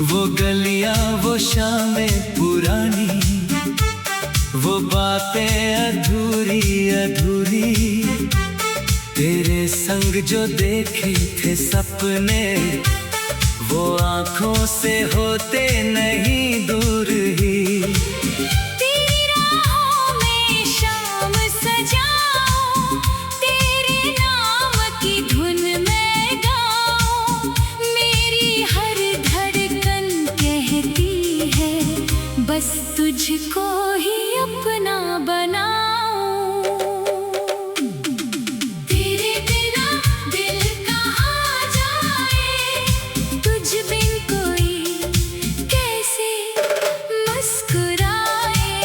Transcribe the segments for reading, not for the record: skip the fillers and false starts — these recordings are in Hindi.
वो गलियां वो शामें पुरानी, वो बातें अधूरी अधूरी, तेरे संग जो देखे थे सपने, वो आंखों से होते नहीं दूर ही। तेरी राहों में शाम सजाऊं, तेरे नाम की धुन में गाऊं, मेरी हर धड़कन कहती है बस तुझको ही अपना बनाऊं। तेरे बिना दिल कहाँ जाए, तुझ बिन कोई कैसे मुस्कुराए।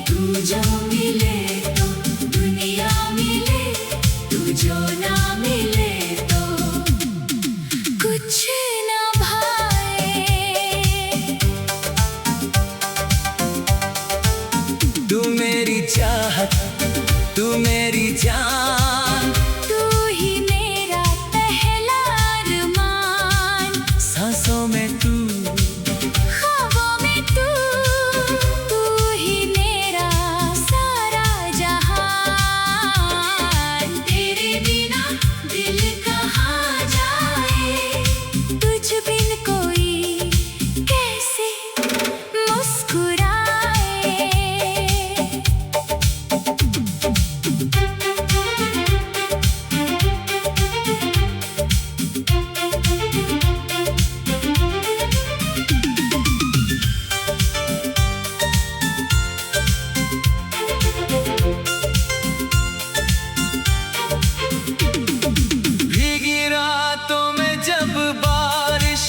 तू जो मिले तो दुनिया मिले, तू जो ना मिले तो कुछ ना भाए। तू मेरी चाहत, तू मेरी जान, तू ही मेरा पहला अरमान। सांसों में तू, ख्वाबों में तू, तू ही मेरा सारा जहान। तेरे बिना दिल कहाँ जाए, तुझ बिन कोई कैसे मुस्कुराए। भीगी रातों में जब बारिश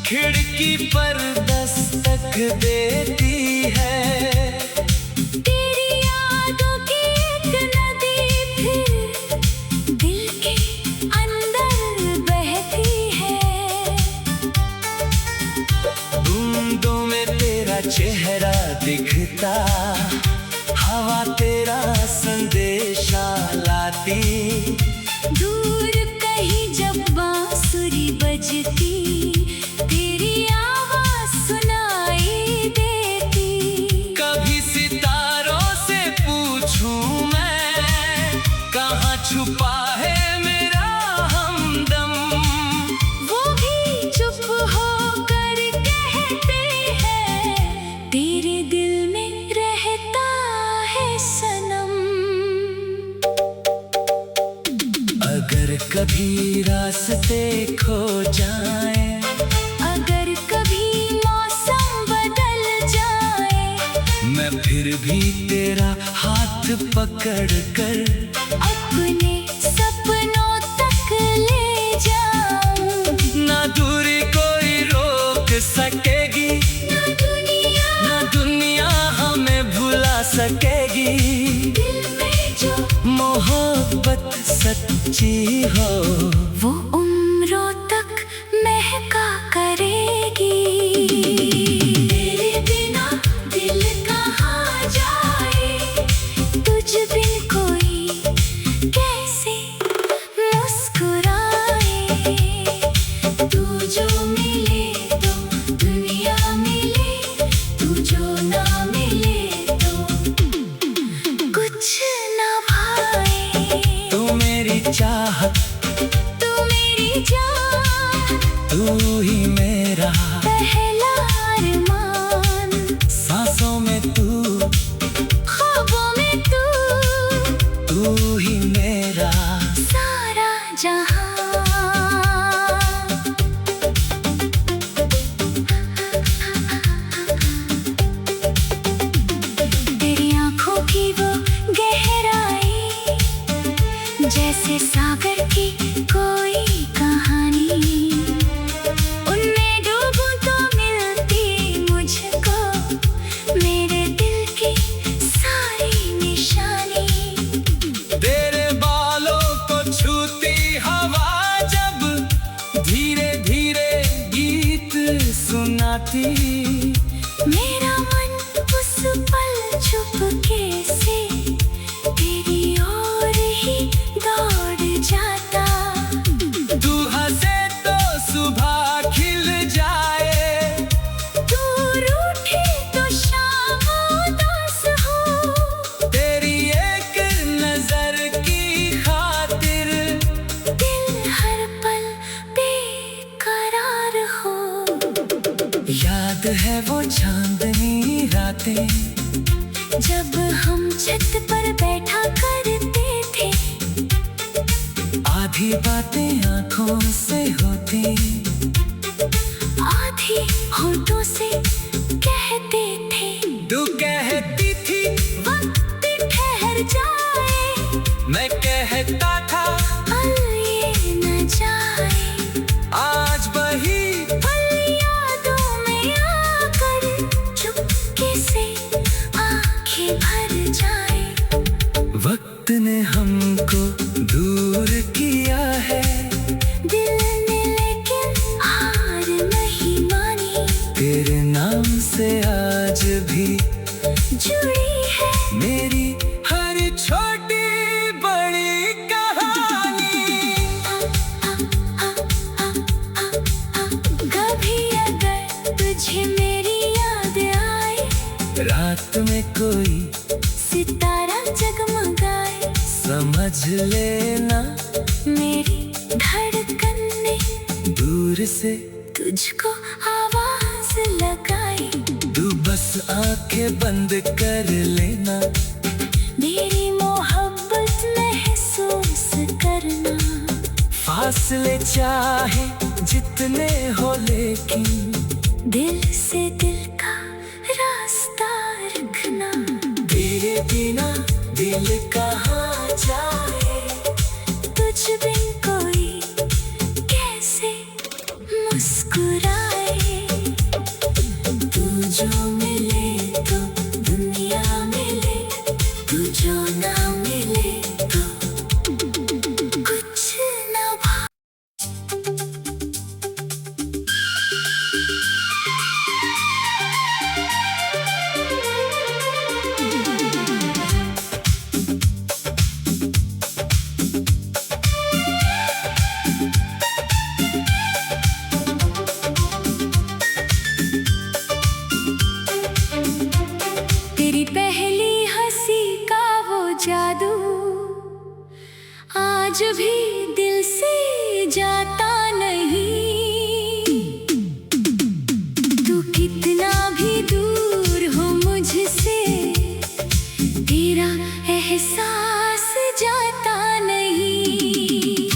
खिड़की पर दस्तक देती है, तेरी यादों की एक नदी फिर दिल के अंदर बहती है। बूंदों में तेरा चेहरा दिखता, हवा तेरा संदेशा लाती, दूर कहीं जब बांसुरी बजती, तेरी आवाज सुनाई देती। कभी सितारों से पूछूं मैं, कहाँ छुपा है मेरा हमदम, वो भी चुप होकर कहते हैं तेरे दिल में रहता है सनम। अगर कभी रास्ते खो जाए, अगर कभी मौसम बदल जाए, मैं फिर भी तेरा हाथ पकड़ कर अपने सपनों तक ले जाऊं। ना दूरी कोई रोक सकेगी, ना दुनिया हमें भुला सकेगी। दिल में जो मोहब्बत सच्ची हो, वो उम्रों तक महका करेगी। तेरे बिना दिल कहाँ जाए, तुझ बिन कोई कैसे मुस्कुराए। तू जो मिले तो दुनिया मिले, तू जो ना मिले तो कुछ ना भाए। तू मेरी चाहत, तू मेरी जान, तू ही मेरा पहला अरमान। सांसों में तू, ख्वाबों में तू, तू ही मेरा सारा जहां। तेरी आंखों की वो गहराई, जैसे सागर की कोई कहानी, उनमें डूबूं तो मिलती मुझको मेरे दिल की सारी निशानी। तेरे बालों को छूती हवा जब धीरे धीरे गीत सुनाती, मेरा मन उस पल चुपके से तेरी ओर ही दौड़ जाता। तू हंसे तो सुबह खिल जाए, है वो चांदनी रातें, जब हम छत पर बैठा करते थे। आधी बातें आंखों से होती, आधी होठों से कहते थे। तू कहती थी वक्त ठहर जाए, मैं कहता था पल ये न जाए। आज वही पल यादों में आकर चुपके से आंखें भर जाए। वक्त ने हमको दूर किया है, दिल ने लेकिन हार नहीं मानी। तेरे नाम से आज भी जुड़ी है मेरी हर छोटी बड़ी कहानी। कभी अगर तुझे मेरी याद आए, रात में कोई सितारा जगमगाए, समझ लेना मेरी धड़कन ने दूर से तुझको आवाज लगाई। तू बस आंखें बंद कर लेना, मेरी मोहब्बत महसूस करना। फासले चाहे जितने हो लेकिन दिल से दिल का रास्ता रखना। तेरे बिना दिल कहाँ जाए, तुझ बिन कोई कैसे मुस्कुराए। तू जो मिले तो दुनिया मिले, तू जो ना मिले तो कुछ ना भा। तेरी पहली हंसी का वो जादू आज भी दिल से जाता नहीं। तू कितना भी दूर हो मुझसे, तेरा एहसास जाता नहीं।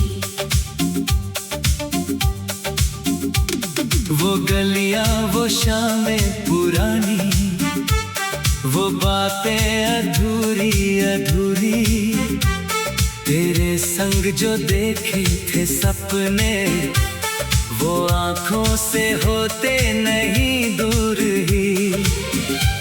वो गलियां वो शामें पुरानी, वो बातें अधूरी अधूरी, तेरे संग जो देखे थे सपने, वो आंखों से होते नहीं दूर ही।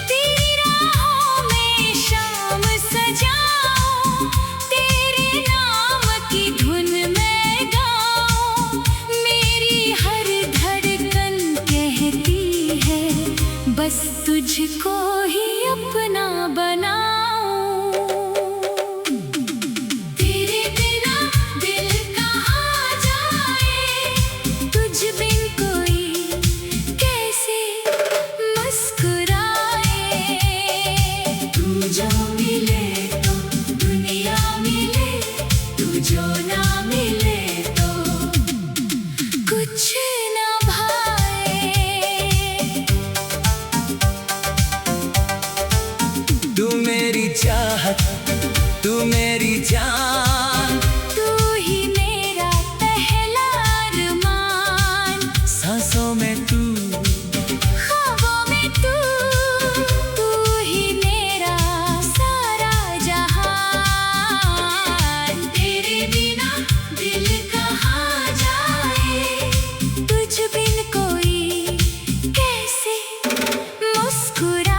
तेरी राहों में शाम सजाऊं, तेरे नाम की धुन मैं गाऊं। मेरी हर धड़कन कहती है बस तुझको ही अपना बनाऊं। तेरे बिना दिल कहाँ जाए, तुझ बिन कोई कैसे मुस्कुराए। तू जो मिले तो दुनिया मिले, तू जो ना मिले तो कुछ ना भाए। तू मेरी चाहत, तू मेरी जान, तू ही मेरा पहला अरमान। सांसों में तू, ख्वाबों में तू, तू ही मेरा सारा जहान। तेरे बिना दिल कहाँ जाए, तुझ बिन कोई कैसे मुस्कुराए।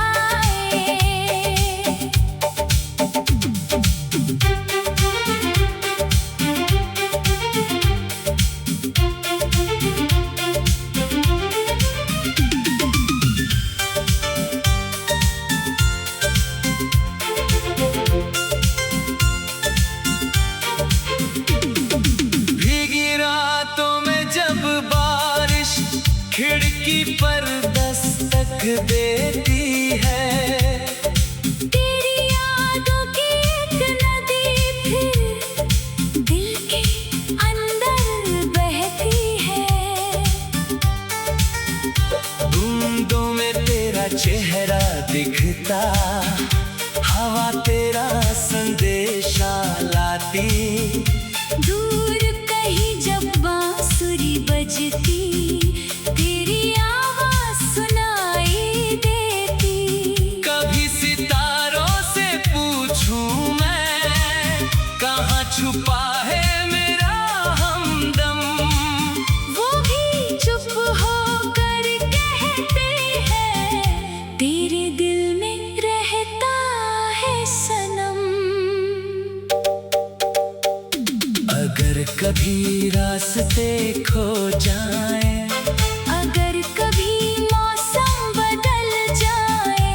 भीगी रातों में जब बारिश खिड़की पर दस्तक देती है, तेरी यादों की एक नदी फिर दिल के अंदर बहती है। बूंदों में से खो जाए। अगर कभी मौसम बदल जाए,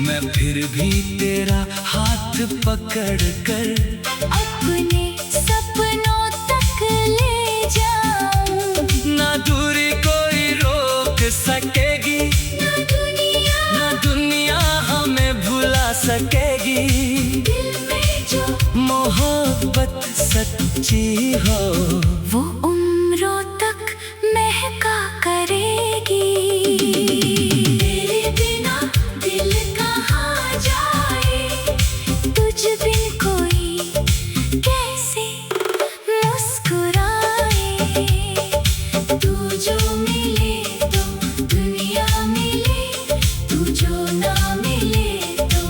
मैं फिर भी तेरा हाथ पकड़ कर अपने सपनों तक ले जाऊं। ना दूरी कोई रोक सकेगी, ना दुनिया हमें भुला सकेगी। दिल में जो मोहब्बत सच्ची हो, वो उम्रों तक महका करेगी। तेरे बिना दिल कहाँ जाए, तुझ बिन कोई कैसे मुस्कुराए। तू जो मिले तो दुनिया मिले, तू जो ना मिले तो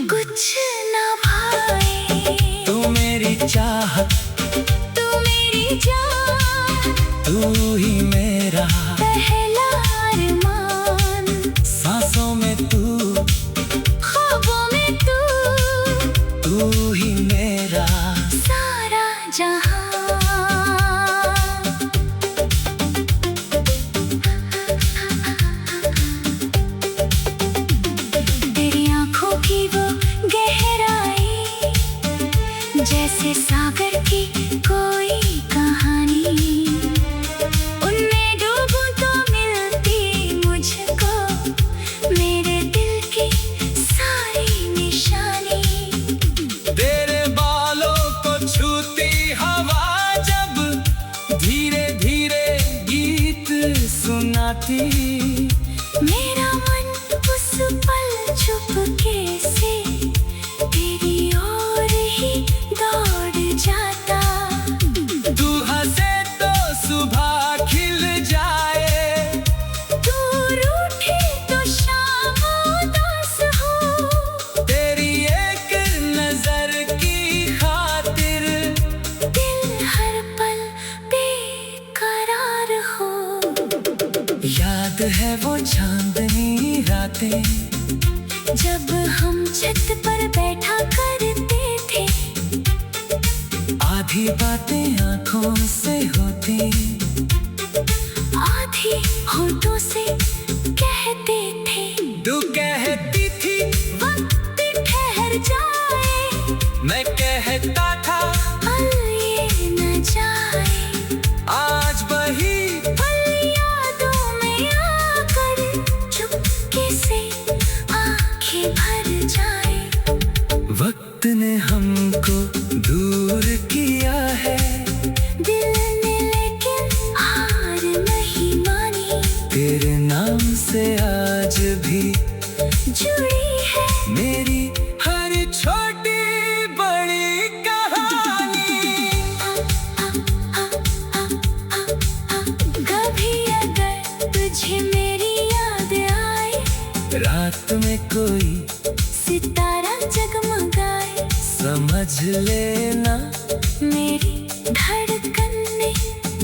कुछ ना भाए। तू मेरी चाहत, तू मेरी जान, तू ही मेरा पहला अरमान। सांसों में तू, ख्वाबों में तू ही मेरा सारा जहां। तेरी आंखों की वो गहराई, जैसे सागर की कोई कहानी। उनमें डूबूं तो मिलती मुझको मेरे दिल की सारी निशानी। तेरे बालों को छूती हवा जब धीरे धीरे गीत सुनाती। मेरा मन उस पल चुपके से तेरी ओर ही दौड़ जाता। तू हंसे तो सुबह खिल जाए, तू रूठे तो शाम उदास हो। तेरी एक नजर की खातिर दिल हर पल बेकरार हो। याद है वो चांदनी रातें, जब हम छत पर बैठा करते थे, आधी बातें आंखों से होती, आधी होठों से कहते थे। तू कहती थी वक्त ठहर जाए, मैं कहता था पल ये न जाए। आज वही पल यादों में आकर चुपके से आंखें भर जाए। वक्त ने हमको दूर किया है, दिल ने लेकिन हार नहीं मानी। तेरे नाम से आज भी जुड़ी है मेरी हर छोटी बड़ी कहानी। कभी अगर तुझे मेरी याद आए, रात में कोई सितारा जगमगाए, समझ लेना मेरी धड़कन ने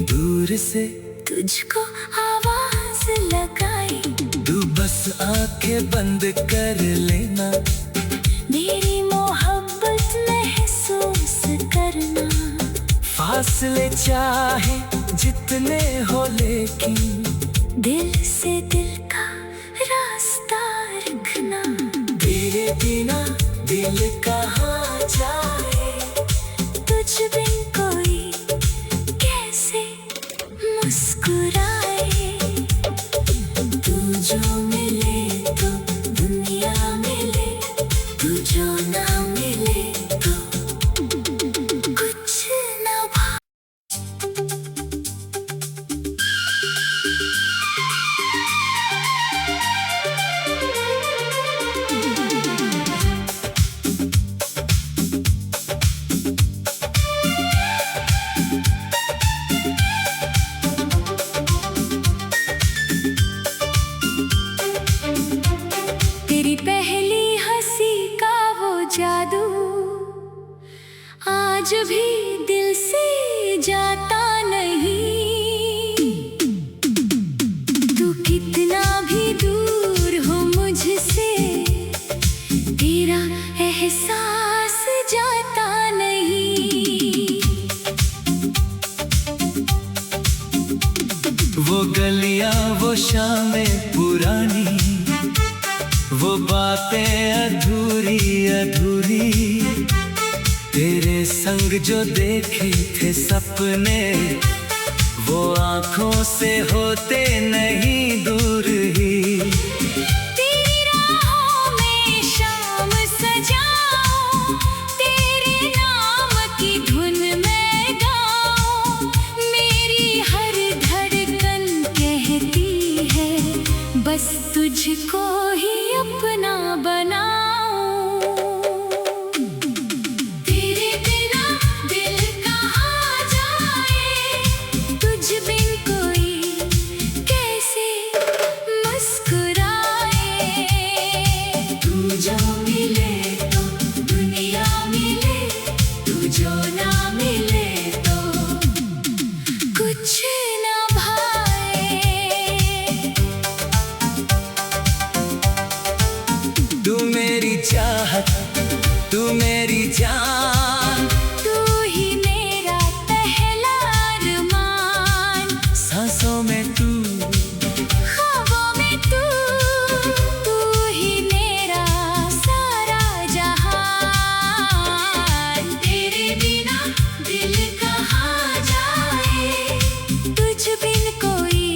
दूर से तुझको आवाज लगाई। तू बस आंखें बंद कर लेना, मेरी मोहब्बत महसूस करना। फासले चाहे जितने हो लेकिन दिल से दिल का रास्ता रखना। तेरे बिना दिल कहाँ जाए। तुझ बिन कोई कैसे मुस्कुराए। तू जो मिले तो दुनिया मिले, तू जो ना मिले तो कुछ ना भाए। वो गलियां वो शामें पुरानी, वो बातें अधूरी अधूरी, तेरे संग जो देखे थे सपने, वो आंखों से होते नहीं दूर ही। तेरी राहों में शाम सजाऊं, तेरे नाम की धुन मैं गाऊं, मेरी हर धड़कन कहती है बस तुझको ही अपना बनाऊं। तेरे बिना दिल कहाँ जाए, तुझ बिन कोई कैसे मुस्कुराए। तू जो मिले तो दुनिया मिले, तू जो ना मिले तो कुछ ना भाए। तू मेरी चाहत, तू मेरी जान, तू ही मेरा पहला अरमान, सांसों में तू, ख्वाबों में तू, तू ही मेरा सारा जहान। तेरे बिना दिल कहाँ जाए, तुझ बिन कोई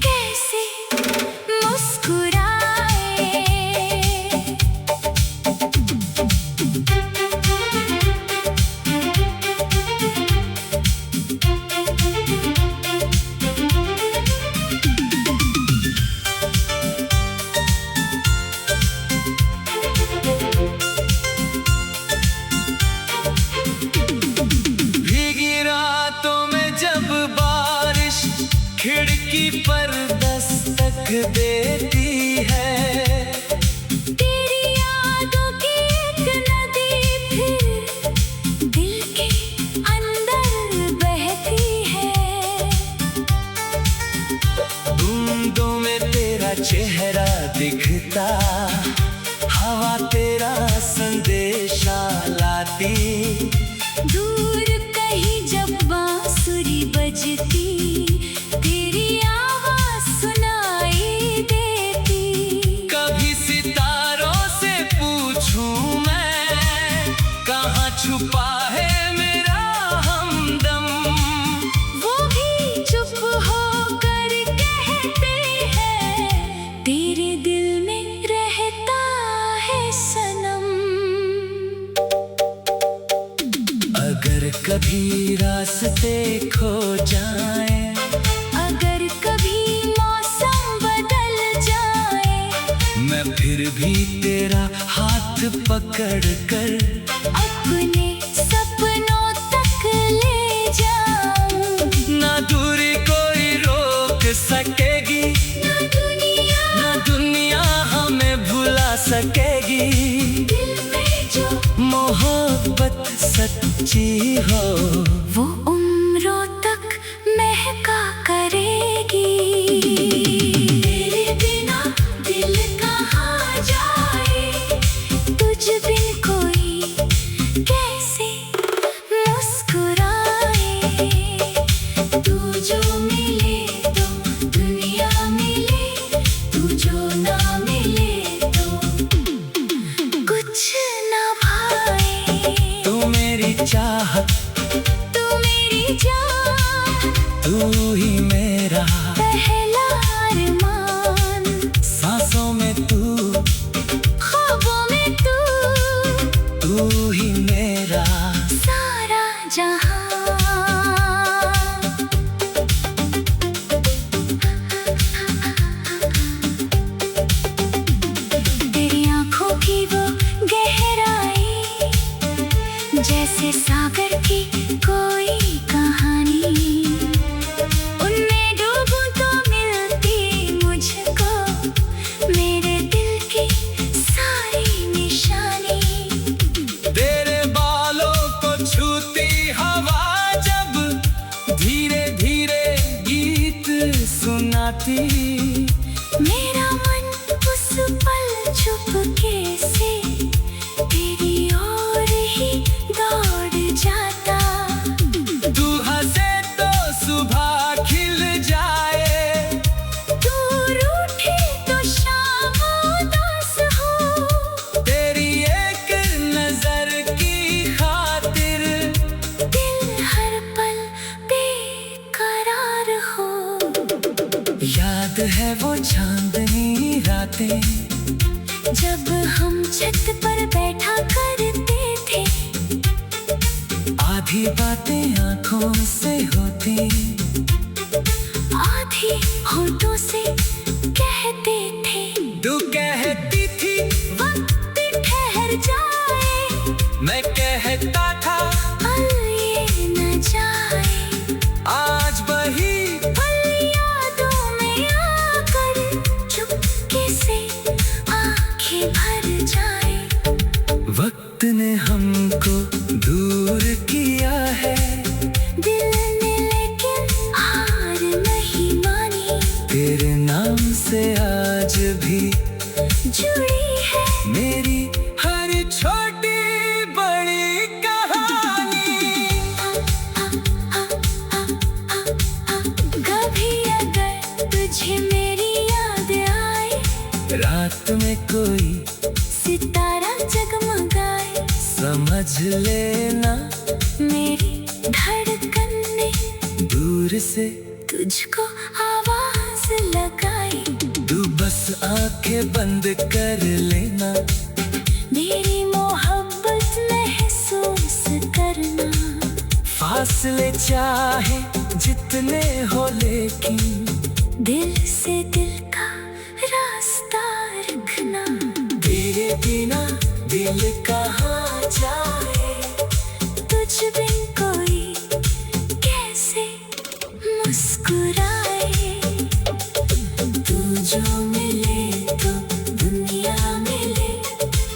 कैसे मुस्कुराए। भीगी रातों में जब बारिश खिड़की पर दस्तक देती है, तेरी यादों की एक नदी फिर दिल के अंदर बहती है। बूंदों में तेरा चेहरा दिखता, हवा तेरा संदेशा लाती, दूर कहीं जब बांसुरी बजती, तेरी आवाज सुनाई देती। कभी सितारों से पूछूं मैं, कहाँ छुपा है मेरा हमदम, वो भी चुप होकर कहते हैं तेरे दिल में रहता है सनम। अगर कभी रास्ते खो जाए, अगर कभी मौसम बदल जाए, मैं फिर भी तेरा हाथ पकड़ कर अपने सपनों तक ले जाऊं। ना दूरी कोई रोक सकेगी, ना दुनिया हमें भुला सकेगी। दिल में जो मोहब्बत सच्ची हो, वो उम्रों तक महका करेगी। तेरे बिना दिल कहाँ जाए, तुझ बिन कोई कैसे मुस्कुराए। तू जो मिले तो दुनिया मिले, तू जो ना मिले तो कुछ ना भाए। तू मेरी चाहत, तू मेरी जान, तू ही मेरा पहला अरमान, सांसों में तू, ख्वाबों में तू, तू ही मेरा सारा जहां। तेरी आंखों की वो गहराई, जैसे सागर की कोई कहानी, उनमें डूबूं तो मिलती मुझको मेरे दिल की सारी निशानी। तेरे बालों को छूती हवा जब धीरे धीरे गीत सुनाती, मेरा मन उस पल चुपके से तेरी ओर ही दौड़ जाता। तू हंसे तो सुबह खिल जाए, याद है वो चांदनी रातें, जब हम छत पर बैठा करते थे। आधी बातें आंखों से होती, आधी होठों से कहते थे। तू कहती थी वक्त ठहर जाए, मैं कहता था पल ये न जाए। आज वही पल यादों में आकर चुपके से आंखें भर जाए। वक्त ने हमको दूर किया है, दिल ने लेकिन हार नहीं मानी। तेरे नाम से आज भी जुड़ी है मेरी हर छोटी बड़ी कहानी। कभी अगर तुझे मेरी याद आए, रात में कोई सितारा जगमगाए, समझ लेना मेरी धड़कन ने दूर से तुझको आवाज लगाई। तू बस आंखें बंद कर लेना, मेरी मोहब्बत महसूस करना। फासले चाहे जितने हो लेकिन दिल से दिल का रास्ता रखना। तेरे बिना दिल कहाँ जाए, तुझ बिन कोई कैसे मुस्कुराए। तू जो मिले तो दुनिया मिले,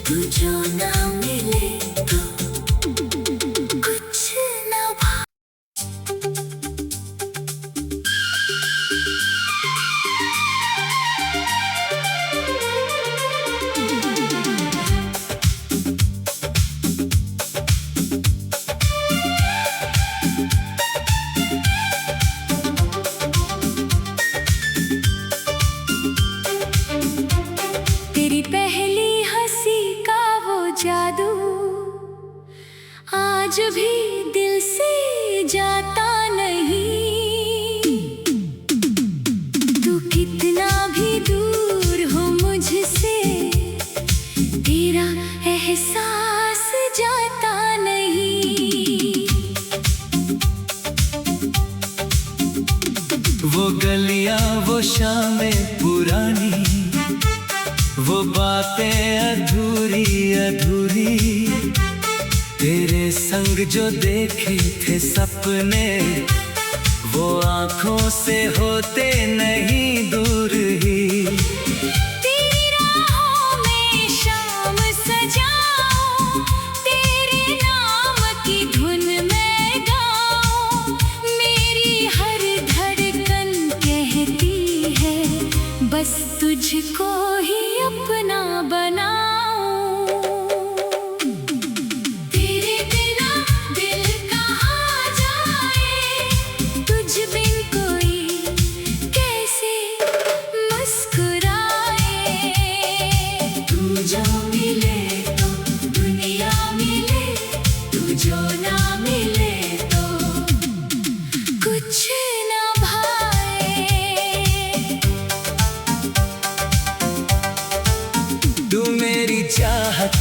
तू जो ना मिले तो कुछ ना भाए। तेरी पहली हंसी का वो जादू आज भी दिल से जाता नहीं। तू कितना भी दूर हो मुझसे, तेरा एहसास जाता नहीं। वो गलियां वो शामें पुरानी, वो बातें अधूरी अधूरी, तेरे संग जो देखे थे सपने, वो आंखों से होते नहीं दूर ही। तेरी राहों में शाम सजाऊं, तेरे नाम की धुन मैं गाऊं। मेरी हर धड़कन कहती है बस तुझको ही अपना बनाऊं। तेरे बिना दिल कहाँ जाए, तुझ बिन कोई कैसे मुस्कुराए। तू जो मिले तो दुनिया मिले, तू जो ना मिले तो कुछ ना भाए। तू मेरी चाहत,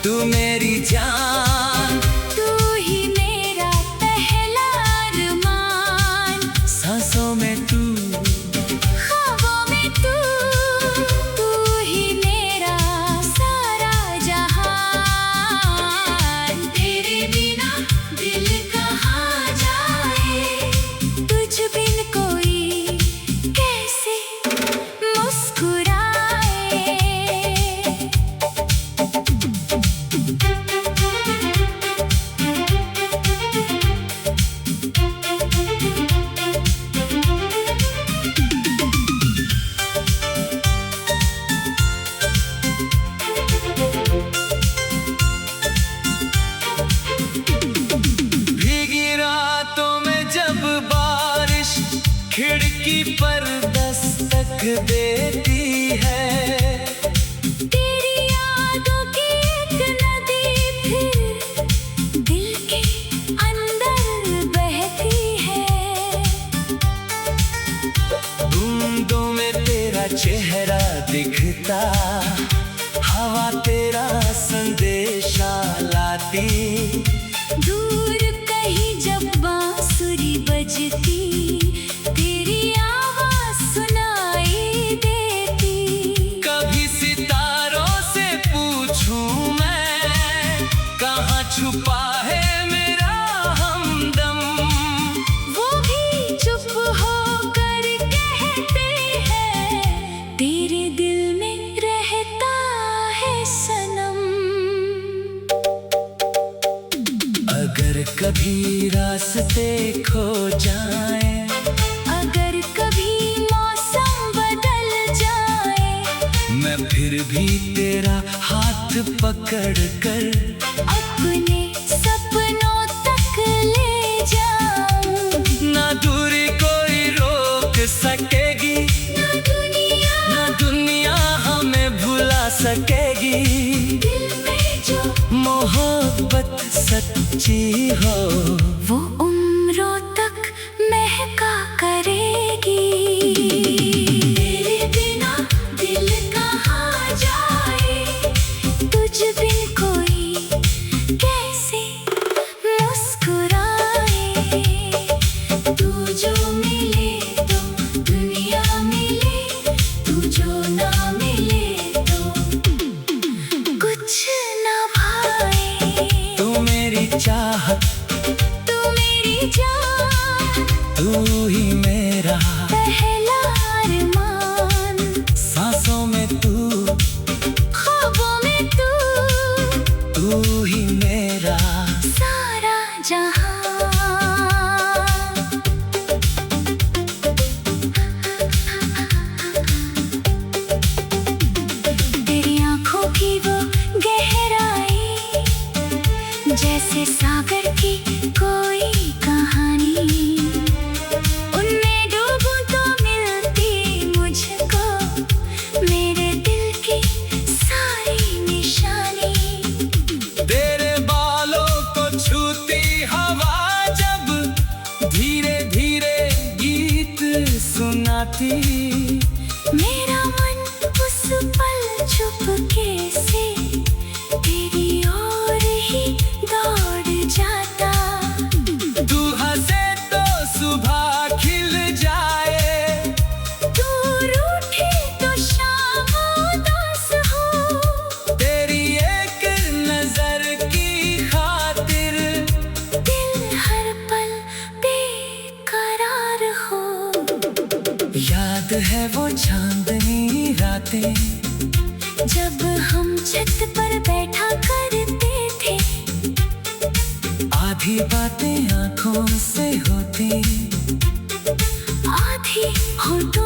तू मेरी जान, तू ही मेरा पहला अरमान। सांसों में तू, ख्वाबों में तू, तू ही मेरा सारा जहान। तेरे बिना दिल कहाँ जाए, तुझ बिन कोई कैसे मुस्कुराए। भीगी रातों में जब बारिश खिड़की पर दस्तक देती है, तेरी यादों की एक नदी फिर दिल के अंदर बहती है। चेहरा दिखता, हवा तेरा संदेशा लाती। दूर कहीं जब बांसुरी बजती, तेरी आवाज सुनाई देती। कभी सितारों से पूछूं मैं, कहाँ छुपा है मेरा हमदम। वो भी चुप होकर कहते हैं, तेरे दिल में रहता है सनम। अगर कभी रास्ते खो जाए, अगर कभी मौसम बदल जाए, मैं फिर भी तेरा हाथ पकड़ कर अपने सपनों तक ले जाऊं। ना दूरी कोई रोक सकेगी, ना दुनिया हमें भुला सकेगी। दिल में जो मोहब्बत सच्ची हो, वो उम्रों तक महका करेगी। तेरे बिना दिल कहाँ जाए, तुझ बिन कोई कैसे मुस्कुराए। तू जो मिले तो दुनिया मिले, तू जो ना मिले तो कुछ ना भाए। तू मेरी चाहत, तू मेरी जान, तू ही मेरा पहला अरमान। सांसों में तू, ख्वाबों में तू ही मेरा सारा जहां। तेरी आंखों की वो गहराई, जैसे सागर की कोई कहानी। उनमें डूबूं तो मिलती मुझको मेरे दिल की सारी निशानी। तेरे बालों को छूती हवा जब धीरे धीरे गीत सुनाती। मेरा मन उस पल चुपके से तेरी ओर ही दौड़ जाता। तू हंसे तो सुबह खिल जाए, तू रूठे तो शाम उदास हो। तेरी एक नजर की खातिर दिल हर पल बेकरार हो। याद है वो चांदनी रातें, जब हम छत पर बैठा करते थे, आधी बातें आंखों से होती, आधी होठों